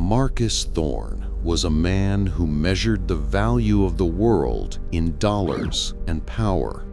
Marcus Thorne was a man who measured the value of the world in dollars and power.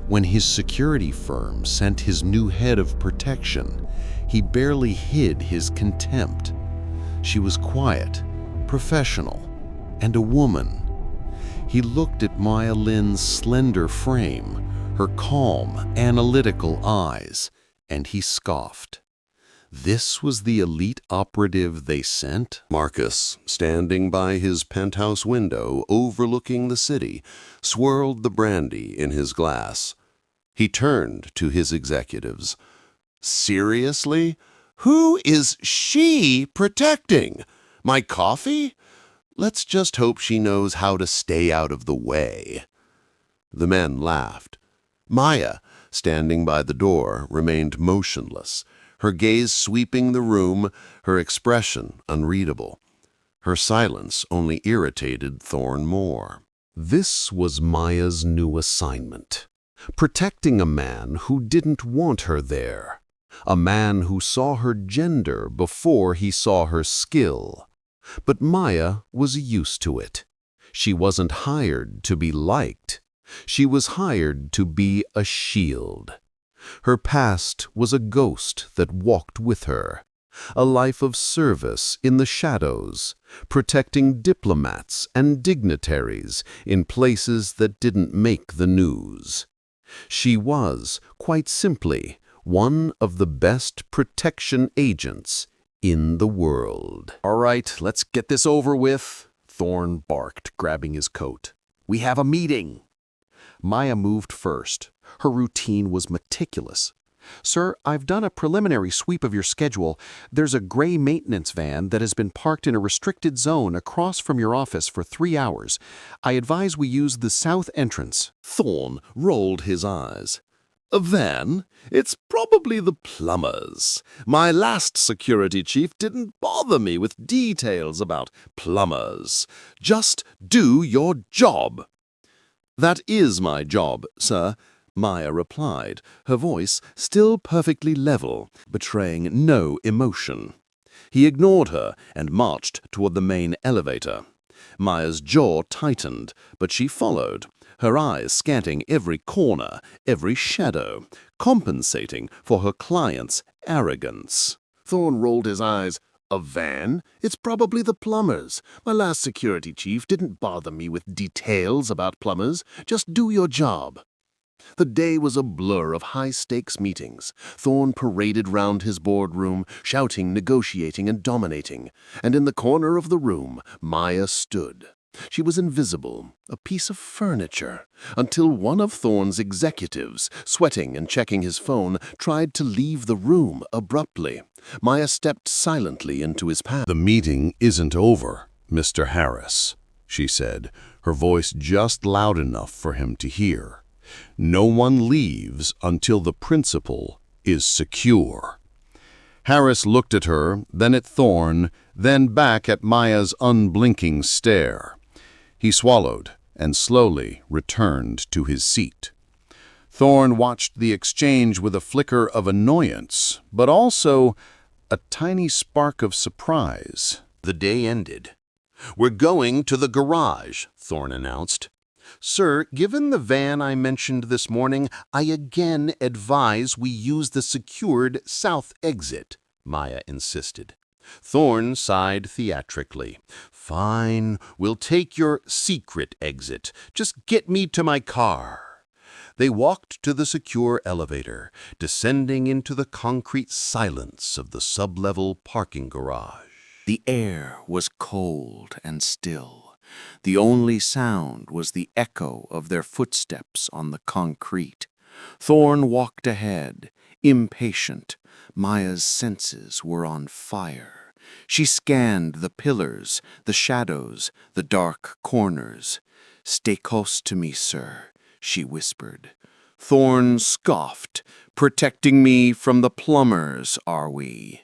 When his security firm sent his new head of protection, he barely hid his contempt. She was quiet, professional, and a woman. He looked at Maya Lin's slender frame, her calm, analytical eyes, and he scoffed. This was the elite operative they sent? Marcus, standing by his penthouse window overlooking the city, swirled the brandy in his glass. He turned to his executives. Seriously? Who is she protecting? My coffee? Let's just hope she knows how to stay out of the way. The men laughed. Maya, standing by the door, remained motionless, her gaze sweeping the room, her expression unreadable. Her silence only irritated Thorne more. This was Maya's new assignment, protecting a man who didn't want her there, a man who saw her gender before he saw her skill. But Maya was used to it. She wasn't hired to be liked. She was hired to be a shield. Her past was a ghost that walked with her, a life of service in the shadows, protecting diplomats and dignitaries in places that didn't make the news. She was, quite simply, one of the best protection agents in the world. All right, let's get this over with, Thorne barked, grabbing his coat. We have a meeting. Maya moved first. Her routine was meticulous. Sir, I've done a preliminary sweep of your schedule. There's a gray maintenance van that has been parked in a restricted zone across from your office for 3 hours. I advise we use the south entrance. Thorne rolled his eyes. A van? It's probably the plumbers. My last security chief didn't bother me with details about plumbers. Just do your job. That is my job, sir, Maya replied, her voice still perfectly level, betraying no emotion. He ignored her and marched toward the main elevator. Maya's jaw tightened, but she followed, her eyes scanning every corner, every shadow, compensating for her client's arrogance. Thorne rolled his eyes. A van? It's probably the plumbers. My last security chief didn't bother me with details about plumbers. Just do your job. The day was a blur of high-stakes meetings. Thorne paraded round his boardroom, shouting, negotiating, and dominating. And in the corner of the room, Maya stood. She was invisible, a piece of furniture, until one of Thorne's executives, sweating and checking his phone, tried to leave the room abruptly. Maya stepped silently into his path. "The meeting isn't over, Mr. Harris," she said, her voice just loud enough for him to hear. "No one leaves until the principal is secure." Harris looked at her, then at Thorne, then back at Maya's unblinking stare. He swallowed and slowly returned to his seat. Thorne watched the exchange with a flicker of annoyance, but also a tiny spark of surprise. The day ended. "We're going to the garage," Thorne announced. "Sir, given the van I mentioned this morning, I again advise we use the secured south exit," Maya insisted. Thorne sighed theatrically. "Fine, we'll take your secret exit. Just get me to my car." They walked to the secure elevator, descending into the concrete silence of the sub-level parking garage. The air was cold and still. The only sound was the echo of their footsteps on the concrete. Thorne walked ahead, impatient. Maya's senses were on fire. She scanned the pillars, the shadows, the dark corners. "Stay close to me, sir," she whispered. Thorne scoffed. "Protecting me from the plumbers, are we?"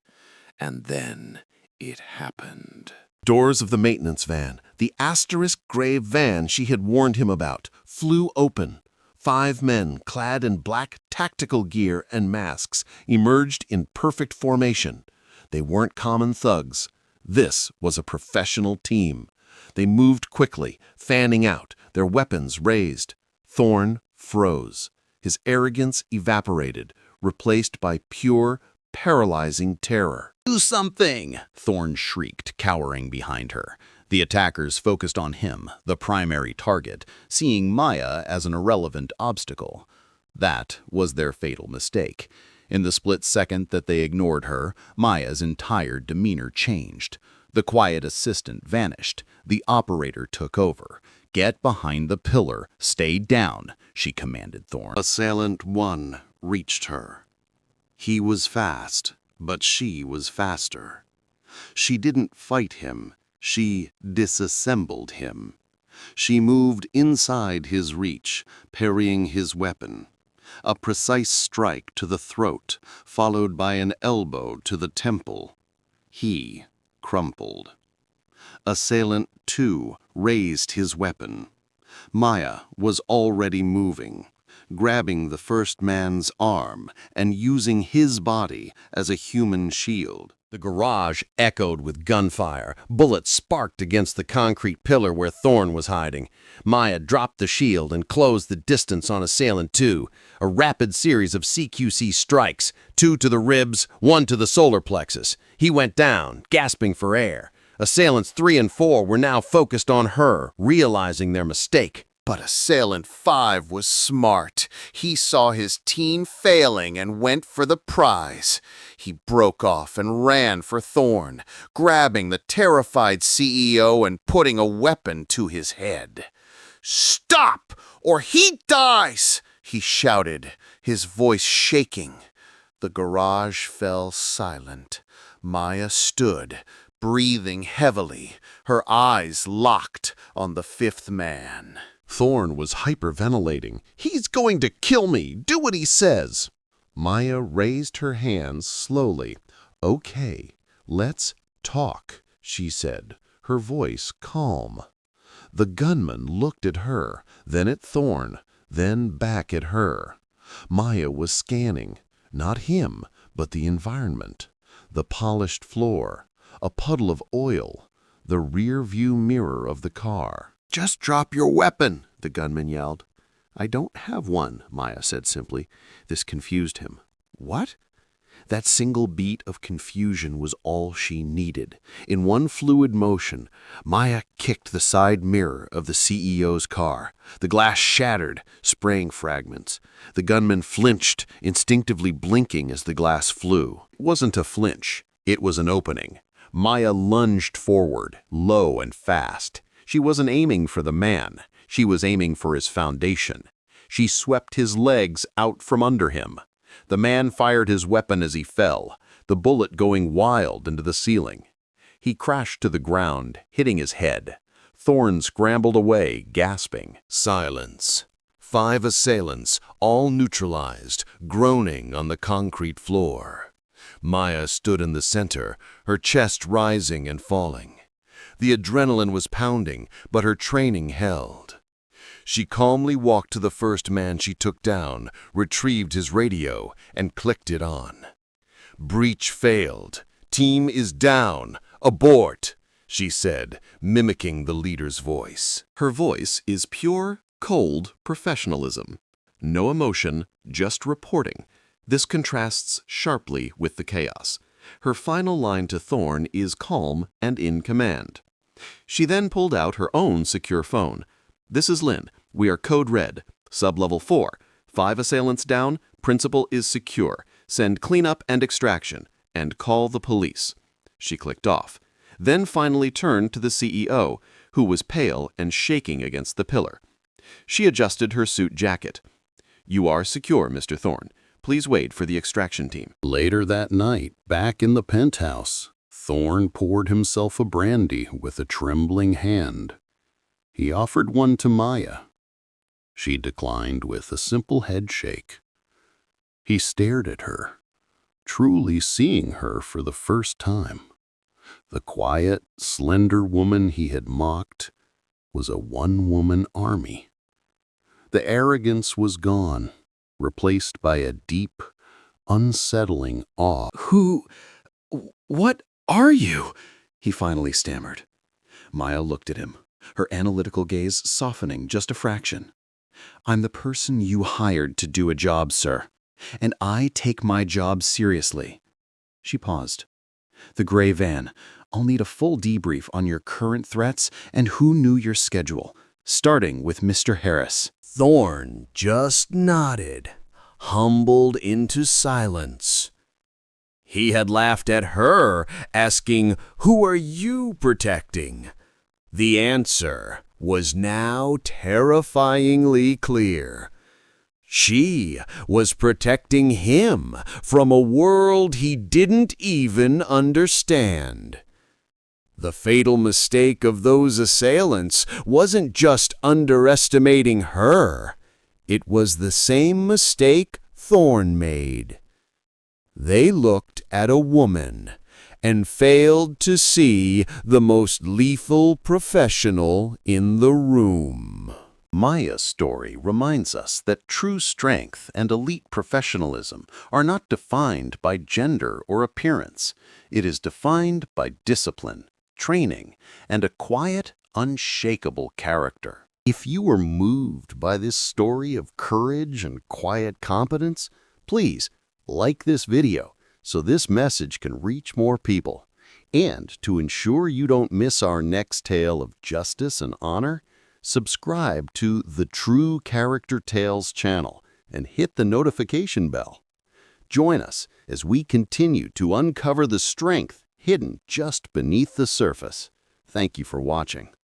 And then it happened. Doors of the maintenance van, the asterisk gray van she had warned him about, flew open. 5 men, clad in black tactical gear and masks, emerged in perfect formation. They weren't common thugs. This was a professional team. They moved quickly, fanning out, their weapons raised. Thorn froze. His arrogance evaporated, replaced by pure, paralyzing terror. "Do something!" Thorn shrieked, cowering behind her. The attackers focused on him, the primary target, seeing Maya as an irrelevant obstacle. That was their fatal mistake. In the split second that they ignored her, Maya's entire demeanor changed. The quiet assistant vanished. The operator took over. "Get behind the pillar. Stay down," she commanded Thorn. Assailant 1 reached her. He was fast, but she was faster. She didn't fight him. She disassembled him. She moved inside his reach, parrying his weapon. A precise strike to the throat, followed by an elbow to the temple. He crumpled. Assailant 2 raised his weapon. Maya was already moving, grabbing the first man's arm and using his body as a human shield. The garage echoed with gunfire. Bullets sparked against the concrete pillar where Thorn was hiding. Maya dropped the shield and closed the distance on Assailant 2. A rapid series of CQC strikes, 2 to the ribs, 1 to the solar plexus. He went down, gasping for air. Assailants 3 and 4 were now focused on her, realizing their mistake. But Assailant 5 was smart. He saw his team failing and went for the prize. He broke off and ran for Thorn, grabbing the terrified CEO and putting a weapon to his head. "Stop, or he dies!" he shouted, his voice shaking. The garage fell silent. Maya stood, breathing heavily, her eyes locked on the fifth man. Thorn was hyperventilating. "He's going to kill me! Do what he says!" Maya raised her hands slowly. "Okay, let's talk," she said, her voice calm. The gunman looked at her, then at Thorn, then back at her. Maya was scanning, not him, but the environment. The polished floor, a puddle of oil, the rear-view mirror of the car. "Just drop your weapon," the gunman yelled. "I don't have one," Maya said simply. This confused him. What? That single beat of confusion was all she needed. In one fluid motion, Maya kicked the side mirror of the CEO's car. The glass shattered, spraying fragments. The gunman flinched, instinctively blinking as the glass flew. It wasn't a flinch. It was an opening. Maya lunged forward, low and fast. She wasn't aiming for the man. She was aiming for his foundation. She swept his legs out from under him. The man fired his weapon as he fell, the bullet going wild into the ceiling. He crashed to the ground, hitting his head. Thorn scrambled away, gasping. Silence. 5 assailants, all neutralized, groaning on the concrete floor. Maya stood in the center, her chest rising and falling. The adrenaline was pounding, but her training held. She calmly walked to the first man she took down, retrieved his radio, and clicked it on. "Breach failed. Team is down. Abort," she said, mimicking the leader's voice. Her voice is pure, cold professionalism. No emotion, just reporting. This contrasts sharply with the chaos. Her final line to Thorn is calm and in command. She then pulled out her own secure phone. "This is Lynn. We are code red. Sub-level 4. 5 assailants down. Principal is secure. Send cleanup and extraction. And call the police." She clicked off. Then finally turned to the CEO, who was pale and shaking against the pillar. She adjusted her suit jacket. "You are secure, Mr. Thorn. Please wait for the extraction team." Later that night, back in the penthouse, Thorn poured himself a brandy with a trembling hand. He offered one to Maya. She declined with a simple head shake. He stared at her, truly seeing her for the first time. The quiet, slender woman he had mocked was a one-woman army. The arrogance was gone, replaced by a deep, unsettling awe. What are you?" he finally stammered. Maya looked at him, her analytical gaze softening just a fraction. "I'm the person you hired to do a job, sir, and I take my job seriously." She paused. "The gray van. I'll need a full debrief on your current threats and who knew your schedule, starting with Mr. Harris." Thorn just nodded, humbled into silence. He had laughed at her, asking, "Who are you protecting?" The answer was now terrifyingly clear. She was protecting him from a world he didn't even understand. The fatal mistake of those assailants wasn't just underestimating her. It was the same mistake Thorn made. They looked at a woman and failed to see the most lethal professional in the room. Maya's story reminds us that true strength and elite professionalism are not defined by gender or appearance. It is defined by discipline, training, and a quiet, unshakable character. If you were moved by this story of courage and quiet competence, please like this video so this message can reach more people. And to ensure you don't miss our next tale of justice and honor, subscribe to the True Character Tales channel and hit the notification bell. Join us as we continue to uncover the strength hidden just beneath the surface. Thank you for watching.